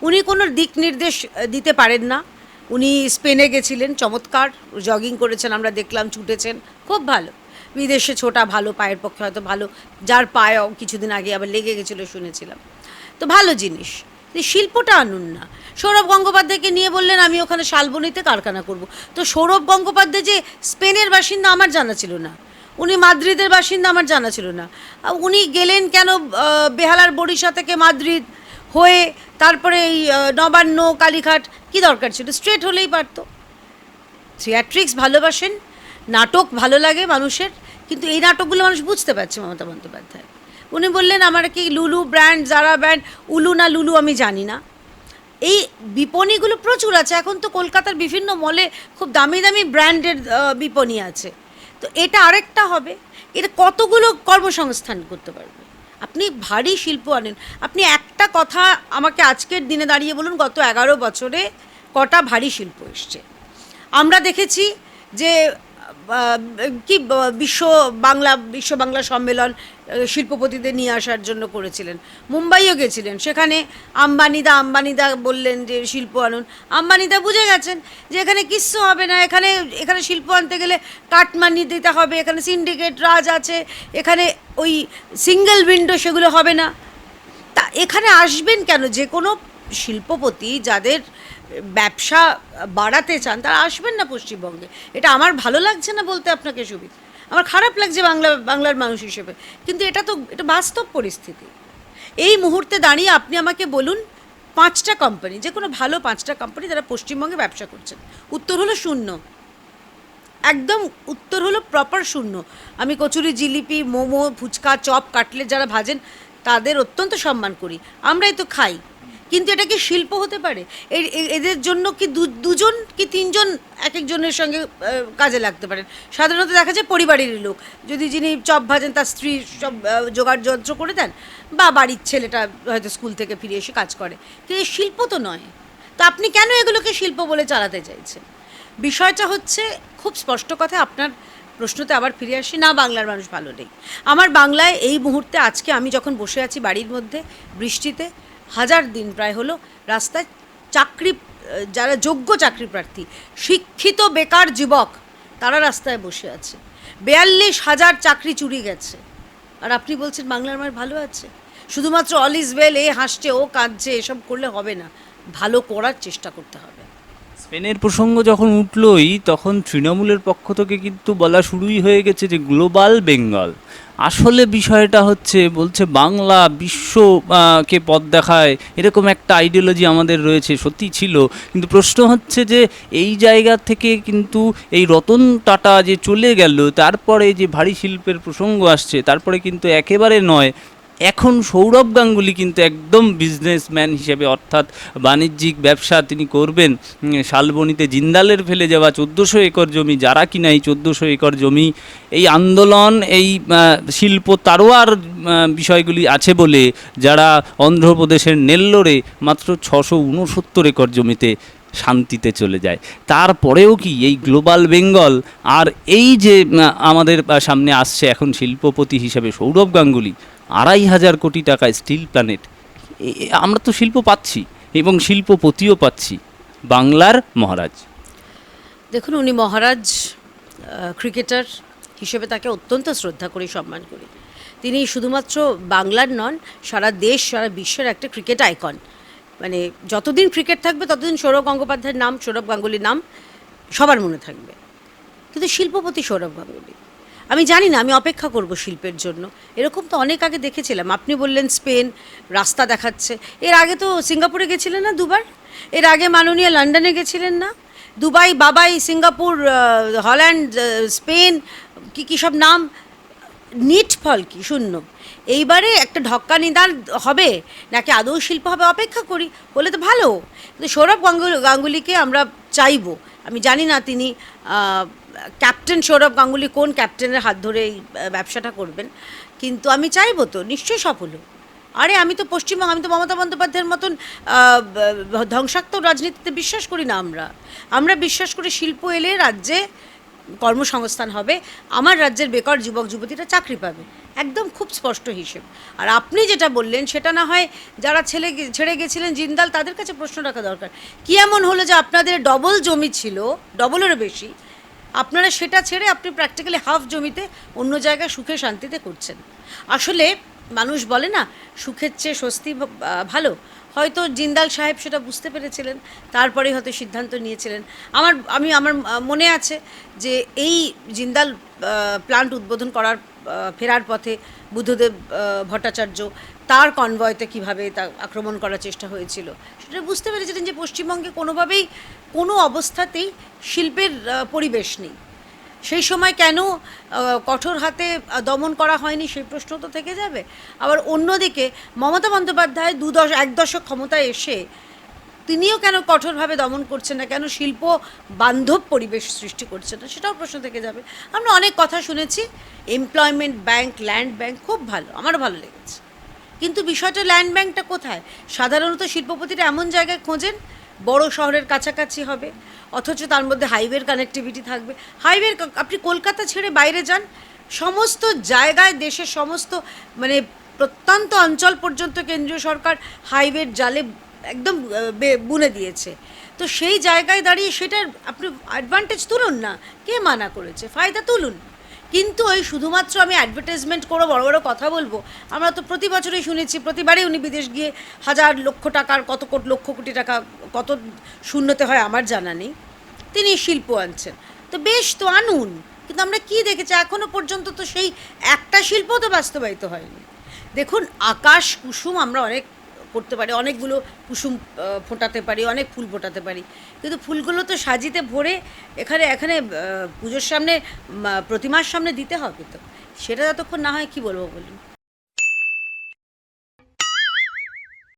উনি কোনো দিক নির্দেশ দিতে পারেন না। উনি স্পেনে গেছিলেন, চমৎকার জগিং করেছেন, আমরা দেখলাম, ছুটেছেন, খুব ভালো। বিদেশে ছোটা ভালো, পায়ের পক্ষে হয়তো ভালো, যার পায়ে কিছুদিন আগে আবার লেগে গেছিলো শুনেছিলাম, তো ভালো জিনিস। শিল্পটা আনুন না। সৌরভ গঙ্গোপাধ্যায়কে নিয়ে বললেন আমি ওখানে শালবনীতে কারখানা করব। তো সৌরভ গঙ্গোপাধ্যায় যে স্পেনের বাসিন্দা আমার জানা ছিল না, উনি মাদ্রিদের বাসিন্দা আমার জানা ছিল না। উনি গেলেন কেন বেহালার বরিশা থেকে মাদ্রিদ হয়ে, তারপরে এই নবান্ন কালীঘাট, কী দরকার ছিল? স্ট্রেট হলেই পারত। থিয়েট্রিক্স ভালোবাসেন, নাটক ভালো লাগে মানুষের, কিন্তু এই নাটকগুলো মানুষ বুঝতে পারছে মমতা বন্দ্যোপাধ্যায়। উনি বললেন আমার কি লুলু ব্র্যান্ড, জারা ব্র্যান্ড, উলু না লুলু আমি জানি না। এই বিপণীগুলো প্রচুর আছে এখন, তো কলকাতার বিভিন্ন মলে খুব দামি দামি ব্র্যান্ডের বিপণী আছে। তো এটা আরেকটা হবে, এটা কতগুলো কর্মসংস্থান করতে পারবে। আপনি ভারী শিল্প আনেন। আপনি একটা কথা আমাকে আজকের দিনে দাঁড়িয়ে বলুন, গত 11 বছরে কটা ভারী শিল্প এসছে? আমরা দেখেছি যে কি বিশ্ব বাংলা সম্মেলন শিল্পপতিদের নিয়ে আসার জন্য করেছিলেন, মুম্বাইও গেছিলেন, সেখানে আম্বানিদা বললেন যে শিল্প আনুন। আম্বানিদা বুঝে গেছেন যে এখানে কিচ্ছু হবে না, এখানে শিল্প আনতে গেলে কাটমানি দিতে হবে, এখানে সিন্ডিকেট রাজ আছে, এখানে ওই সিঙ্গেল উইন্ডো সেগুলো হবে না। তা এখানে আসবেন কেন? যে কোনো শিল্পপতি যাদের ব্যবসা বাড়াতে চান তারা আসবেন না পশ্চিমবঙ্গে। এটা আমার ভালো লাগছে না বলতে আপনাকে সুবিধা, আমার খারাপ লাগছে বাংলার মানুষ হিসেবে, কিন্তু এটা বাস্তব পরিস্থিতি। এই মুহূর্তে দাঁড়িয়ে আপনি আমাকে বলুন 5টা কোম্পানি, যে কোনো ভালো 5টা কোম্পানি যারা পশ্চিমবঙ্গে ব্যবসা করছেন, উত্তর হলো শূন্য। একদম উত্তর হলো প্রপার শূন্য। আমি কচুরি, জিলিপি, মোমো, ফুচকা, চপ, কাটলেট যারা ভাজেন তাদের অত্যন্ত সম্মান করি, আমরাই তো খাই, কিন্তু এটা কি শিল্প হতে পারে? এদের জন্য কি দুজন কি তিনজন এক একজনের সঙ্গে কাজে লাগতে পারেন? সাধারণত দেখা যায় পরিবারেরই লোক, যদি যিনি চপ ভাজেন তার স্ত্রী সব জোগাড় যন্ত্র করে দেন, বা বাড়ির ছেলেটা হয়তো স্কুল থেকে ফিরে এসে কাজ করে, কিন্তু শিল্প তো নয়। তো আপনি কেন এগুলোকে শিল্প বলে চালাতে চাইছেন? বিষয়টা হচ্ছে খুব স্পষ্ট কথা। আপনার প্রশ্নতে আবার ফিরে আসি, না বাংলার মানুষ ভালো নেই। আমার বাংলায় এই মুহূর্তে আজকে আমি যখন বসে আছি বাড়ির মধ্যে বৃষ্টিতে, 1000 দিন প্রায় হলো, রাস্তায় চাকরি, যারা যোগ্য চাকরি প্রার্থী, শিক্ষিত বেকার যুবক, তারা রাস্তায় বসে আছে। 42,000 চাকরি চুরি গেছে, আর আপনি বলছেন বাংলার মানুষ ভালো আছে? শুধুমাত্র অল ইজ ওয়েল, এ হাসছে ও কাঁদছে, এসব করলে হবে না, ভালো করার চেষ্টা করতে হবে। স্পেনের প্রসঙ্গ যখন উঠলই তখন তৃণমূলের পক্ষ থেকে কিন্তু বলা শুরুই হয়ে গেছে যে গ্লোবাল বেঙ্গল। আসলে বিষয়টা হচ্ছে, বলছে বাংলা বিশ্বকে পথ দেখায়, এরকম একটা আইডিওলজি আমাদের রয়েছে, সত্যি ছিল। কিন্তু প্রশ্ন হচ্ছে যে এই জায়গা থেকে কিন্তু এই রতন টাটা যে চলে গেল, তারপরে যে ভারী শিল্পের প্রসঙ্গ আসছে, তারপরে কিন্তু একেবারে নয়, এখন সৌরভ গাঙ্গুলি কিন্তু একদম বিজনেসম্যান হিসেবে, অর্থাৎ বাণিজ্যিক ব্যবসা তিনি করবেন। শালবনীতে জিন্দালের ফেলে যাওয়া 1400 একর জমি, যারা কিনা এই 1400 একর জমি, এই আন্দোলন, এই শিল্প তারোয়ার বিষয়গুলি আছে বলে যারা অন্ধ্রপ্রদেশের নেল্লোরে মাত্র 669 একর জমিতে শান্তিতে চলে যায়। তারপরেও কি এই গ্লোবাল বেঙ্গল, আর এই যে আমাদের সামনে আসছে এখন শিল্পপতি হিসেবে সৌরভ গাঙ্গুলি, 2500 কোটি টাকায় স্টিল প্ল্যানেট, আমরা তো শিল্প পাচ্ছি এবং শিল্পপতিও পাচ্ছি, বাংলার মহারাজ। দেখুন, উনি মহারাজ, ক্রিকেটার হিসেবে তাকে অত্যন্ত শ্রদ্ধা করি, সম্মান করি। তিনি শুধুমাত্র বাংলার নন, সারা দেশ, সারা বিশ্বের একটা ক্রিকেট আইকন। মানে যতদিন ক্রিকেট থাকবে ততদিন সৌরভ গঙ্গোপাধ্যায়ের নাম, সৌরভ গাঙ্গুলির নাম সবার মনে থাকবে। কিন্তু শিল্পপতি সৌরভ গাঙ্গুলি, আমি জানি না, আমি অপেক্ষা করব শিল্পের জন্য। এরকম তো অনেক আগে দেখেছিলাম। আপনি বললেন স্পেন রাস্তা দেখাচ্ছে, এর আগে তো সিঙ্গাপুরে গেছিলেন না দুবার? এর আগে মাননীয় লন্ডনে গেছিলেন না? দুবাই, বাবাই, সিঙ্গাপুর, হল্যান্ড, স্পেন, কী সব নাম, নিট ফল কি শূন্য। এইবারে একটা ঢক্কা নিদান হবে নাকি আদৌ শিল্প হবে, অপেক্ষা করি, বলে তো ভালো। কিন্তু সৌরভ গাঙ্গুলিকে আমরা চাইব, আমি জানি না তিনি ক্যাপ্টেন সৌরভ গাঙ্গুলি কোন ক্যাপ্টেনের হাত ধরে এই ব্যবসাটা করবেন, কিন্তু আমি চাইবো তো নিশ্চয়ই সফল হোক। আরে আমি তো পশ্চিমবঙ্গ, আমি তো মমতা বন্দ্যোপাধ্যায়ের মতন ধ্বংসাত্মক রাজনীতিতে বিশ্বাস করি না। আমরা বিশ্বাস করি শিল্প এলে রাজ্যে কর্মসংস্থান হবে, আমার রাজ্যের বেকার যুবক যুবতীরা চাকরি পাবে, একদম খুব স্পষ্ট হিসেব। আর আপনি যেটা বললেন সেটা না হয় যারা ছেড়ে গেছিলেন জিন্দাল তাদের কাছে প্রশ্ন রাখা দরকার, কী এমন হলো যে আপনাদের ডবল জমি ছিল, ডবলেরও বেশি, আপনারা সেটা ছেড়ে আপনি প্র্যাকটিক্যালি হাফ জমিতে অন্য জায়গায় সুখে শান্তিতে করছেন। আসলে মানুষ বলে না সুখের চেয়ে স্বস্তি ভালো, হয়তো জিন্দাল সাহেব সেটা বুঝতে পেরেছিলেন, তারপরেই হয়তো সিদ্ধান্ত নিয়েছিলেন। আমার মনে আছে যে এই জিন্দাল প্লান্ট উদ্বোধন করার ফেরার পথে বুদ্ধদেব ভট্টাচার্য তার কনভয়তে কীভাবে তা আক্রমণ করার চেষ্টা হয়েছিল, সেটা বুঝতে পেরেছিলেন যে পশ্চিমবঙ্গে কোনোভাবেই কোনো অবস্থাতেই শিল্পের পরিবেশ নেই। সেই সময় কেন কঠোর হাতে দমন করা হয়নি সেই প্রশ্ন তো থেকে যাবে। আবার অন্যদিকে মমতা বন্দ্যোপাধ্যায় এক দশক ক্ষমতায় এসে তিনিও কেন কঠোরভাবে দমন করছেন না, কেন শিল্প বান্ধব পরিবেশ সৃষ্টি করছেন না, সেটাও প্রশ্ন থেকে যাবে। আমরা অনেক কথা শুনেছি, এমপ্লয়মেন্ট ব্যাংক, ল্যান্ড ব্যাংক খুব ভালো, আমারও ভালো লেগেছে, কিন্তু বিষয়টা ল্যান্ড ব্যাংকটা কোথায়? সাধারণত শিল্পপতিরা এমন জায়গায় খোঁজেন বড় শহরের কাছাকাছি হবে, অথচ তার মধ্যে হাইওয়ের কানেক্টিভিটি থাকবে। হাইওয়ের, আপনি কলকাতা ছেড়ে বাইরে যান, সমস্ত জায়গায় দেশের সমস্ত মানে প্রত্যন্ত অঞ্চল পর্যন্ত কেন্দ্রীয় সরকার হাইওয়ের জালে একদম বুনে দিয়েছে। তো সেই জায়গায় দাঁড়িয়ে সেটার আপনি অ্যাডভান্টেজ তুলুন না, কে মানা করেছে? ফায়দা তুলুন। কিন্তু ওই শুধুমাত্র আমি অ্যাডভার্টাইজমেন্ট করে বড় বড় কথা বলবো, আমরা তো প্রতি বছরই শুনেছি, প্রতিবারেই উনি বিদেশ গিয়ে হাজার লক্ষ টাকার লক্ষ কোটি টাকা কত শূন্যতে হয় আমার জানা নেই, তিনি শিল্প আনছেন। তো বেশ, তো আনুন, কিন্তু আমরা কি দেখেছি এখনও পর্যন্ত তো সেই একটা শিল্প তো বাস্তবায়িত হয়নি। দেখুন, আকাশ কুসুম আমরা অনেক করতে পারি, অনেকগুলো কুসুম ফোটাতে পারি, অনেক ফুল ফোটাতে পারি, কিন্তু ফুলগুলো তো সাজিতে ভরে এখানে পুজোর সামনে প্রতিমার সামনে দিতে হবে, তো সেটা যতক্ষণ না হয় কী বলবো বলুন।